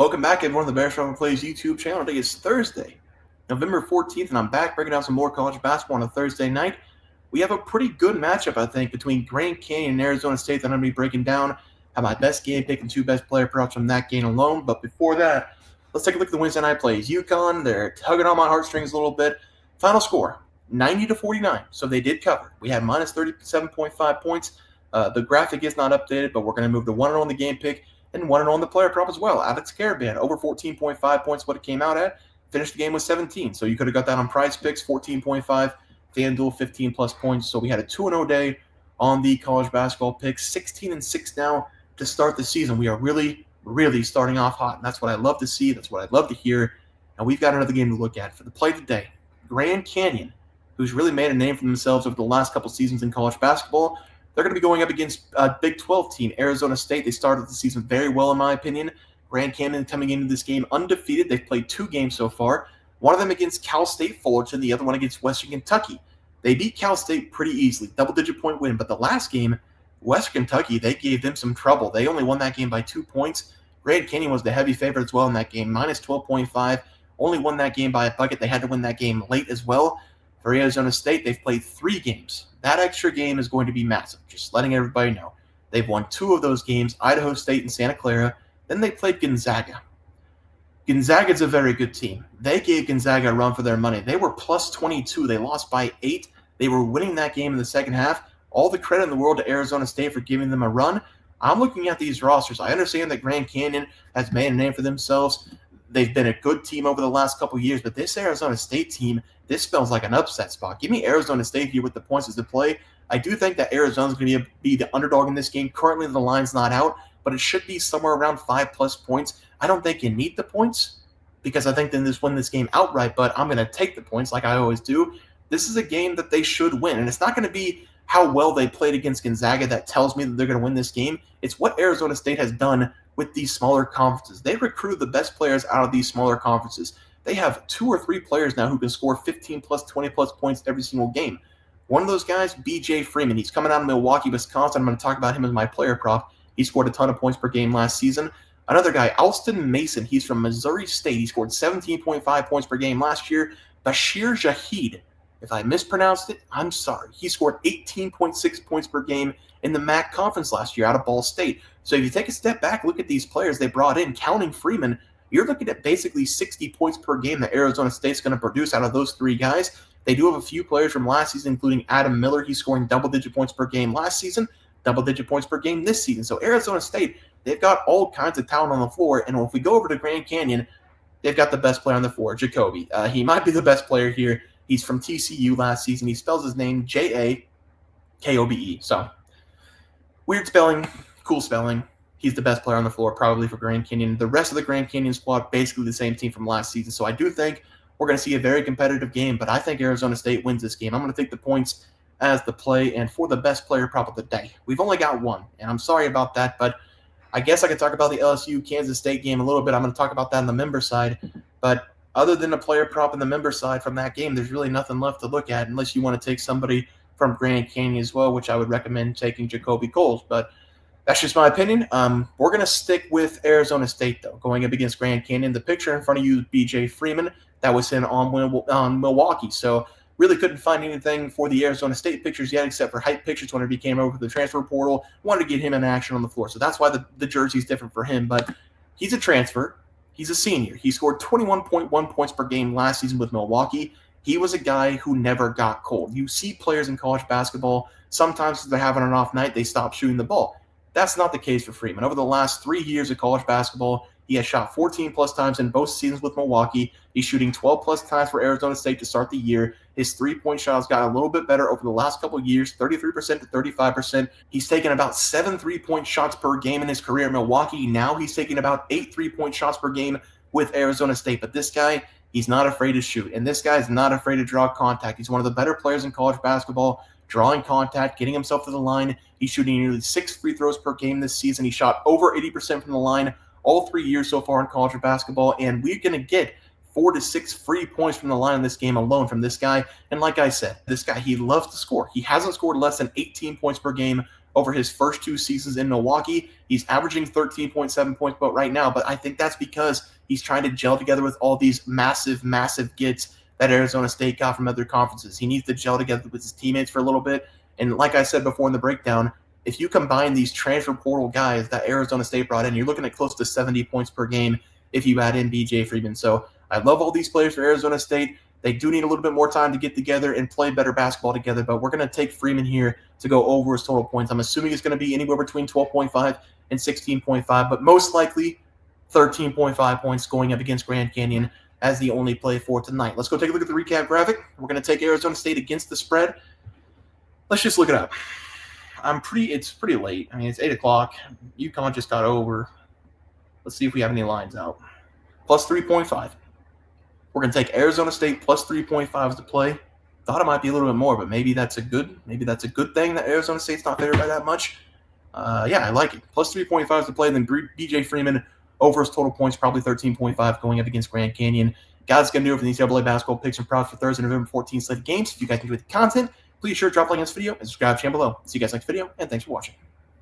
Welcome back, everyone, to the Bear Strong Plays YouTube channel. Today is Thursday, November 14th, and I'm back breaking down some more college basketball on a Thursday night. We have a pretty good matchup, I think, between Grand Canyon and Arizona State that I'm going to be breaking down. Have my best game pick and two best player props from that game alone. But before that, let's take a look at the Wednesday night plays. UConn, they're tugging on my heartstrings a little bit. Final score, 90-49, so they did cover. We had minus 37.5 points. The graphic is not updated, but we're going to move to 1-0 on the game pick and 1-0 on the player prop as well. Alex Caravan, over 14.5 points, what it came out at. Finished the game with 17, so you could have got that on PrizePicks, 14.5. FanDuel, 15-plus points. So we had a 2-0 day on the college basketball picks, 16-6 now to start the season. We are really, really starting off hot, and that's what I love to see. That's what I love to hear. And we've got another game to look at for the play today. Grand Canyon, who's really made a name for themselves over the last couple seasons in college basketball. They're going to be going up against a Big 12 team, Arizona State. They started the season very well, in my opinion. Grand Canyon coming into this game undefeated. They've played 2 games so far. One of them against Cal State Fullerton, the other one against Western Kentucky. They beat Cal State pretty easily, double-digit point win. But the last game, Western Kentucky, they gave them some trouble. They only won that game by 2 points. Grand Canyon was the heavy favorite as well in that game, minus 12.5. Only won that game by a bucket. They had to win that game late as well. For Arizona State, they've played 3 games. That extra game is going to be massive, just letting everybody know. They've won 2 of those games, Idaho State and Santa Clara. Then they played Gonzaga. Gonzaga's a very good team. They gave Gonzaga a run for their money. They were plus 22. They lost by 8. They were winning that game in the second half. All the credit in the world to Arizona State for giving them a run. I'm looking at these rosters. I understand that Grand Canyon has made a name for themselves. They've been a good team over the last couple of years, but this Arizona State team, this smells like an upset spot. Give me Arizona State here with the points as to play. I do think that Arizona's going to be the underdog in this game. Currently, the line's not out, but it should be somewhere around 5-plus points. I don't think you need the points because I think they just win this game outright, but I'm going to take the points like I always do. This is a game that they should win, and it's not going to be how well they played against Gonzaga that tells me that they're going to win this game. It's what Arizona State has done with these smaller conferences. They recruit the best players out of these smaller conferences. They have 2 or 3 players now who can score 15-plus, 20-plus points every single game. One of those guys, B.J. Freeman. He's coming out of Milwaukee, Wisconsin. I'm going to talk about him as my player prop. He scored a ton of points per game last season. Another guy, Alston Mason. He's from Missouri State. He scored 17.5 points per game last year. Bashir Jahid. If I mispronounced it, I'm sorry. He scored 18.6 points per game in the MAC conference last year out of Ball State. So if you take a step back, look at these players they brought in, counting Freeman, you're looking at basically 60 points per game that Arizona State's going to produce out of those 3 guys. They do have a few players from last season, including Adam Miller. He's scoring double-digit points per game last season, double-digit points per game this season. So Arizona State, they've got all kinds of talent on the floor. And if we go over to Grand Canyon, they've got the best player on the floor, Jacoby. He might be the best player here. He's from TCU last season. He spells his name Jakobe. So weird spelling, cool spelling. He's the best player on the floor probably for Grand Canyon. The rest of the Grand Canyon squad, basically the same team from last season. So I do think we're going to see a very competitive game, but I think Arizona State wins this game. I'm going to take the points as the play and for the best player prop of the day. We've only got one, and I'm sorry about that, but I guess I could talk about the LSU-Kansas State game a little bit. I'm going to talk about that on the member side, but other than a player prop in the member side from that game, there's really nothing left to look at unless you want to take somebody from Grand Canyon as well, which I would recommend taking Jacoby Coles. But that's just my opinion. We're going to stick with Arizona State, though, going up against Grand Canyon. The picture in front of you is B.J. Freeman. That was in on Milwaukee. So really couldn't find anything for the Arizona State pictures yet except for hype pictures whenever he came over to the transfer portal. Wanted to get him in action on the floor. So that's why the jersey's different for him. But he's a transfer. He's a senior. He scored 21.1 points per game last season with Milwaukee. He was a guy who never got cold. You see players in college basketball, sometimes if they're having an off night, they stop shooting the ball. That's not the case for Freeman. Over the last 3 years of college basketball, he has shot 14-plus times in both seasons with Milwaukee. He's shooting 12-plus times for Arizona State to start the year. His three-point shot has gotten a little bit better over the last couple of years, 33% to 35%. He's taken about 7 3-point shots per game in his career at Milwaukee. Now he's taking about 8 3-point shots per game with Arizona State. But this guy, he's not afraid to shoot. And this guy is not afraid to draw contact. He's one of the better players in college basketball, drawing contact, getting himself to the line. He's shooting nearly 6 free throws per game this season. He shot over 80% from the line all 3 years so far in college basketball, and we're going to get 4 to 6 free points from the line in this game alone from this guy. And like I said, this guy, he loves to score. He hasn't scored less than 18 points per game over his first 2 seasons in Milwaukee. He's averaging 13.7 points but right now, but I think that's because he's trying to gel together with all these massive gets that Arizona State got from other conferences. He needs to gel together with his teammates for a little bit. And like I said before in the breakdown, if you combine these transfer portal guys that Arizona State brought in, you're looking at close to 70 points per game if you add in BJ Freeman. So I love all these players for Arizona State. They do need a little bit more time to get together and play better basketball together, but we're going to take Freeman here to go over his total points. I'm assuming it's going to be anywhere between 12.5 and 16.5, but most likely 13.5 points going up against Grand Canyon as the only play for tonight. Let's go take a look at the recap graphic. We're going to take Arizona State against the spread. Let's just look it up. It's pretty late. I mean, it's 8 o'clock. UConn just got over. Let's see if we have any lines out. Plus 3.5. We're going to take Arizona State plus 3.5 as the play. Thought it might be a little bit more, but maybe that's a good thing that Arizona State's not favored by that much. Yeah, I like it. Plus 3.5 is the play. And then BJ Freeman over his total points, probably 13.5 going up against Grand Canyon. Guys, it's going to do it for the NCAA basketball picks and props for Thursday, November 14th slate games. If you guys enjoyed the content, please sure drop a like on this video and subscribe to the channel below. See you guys next video, and thanks for watching.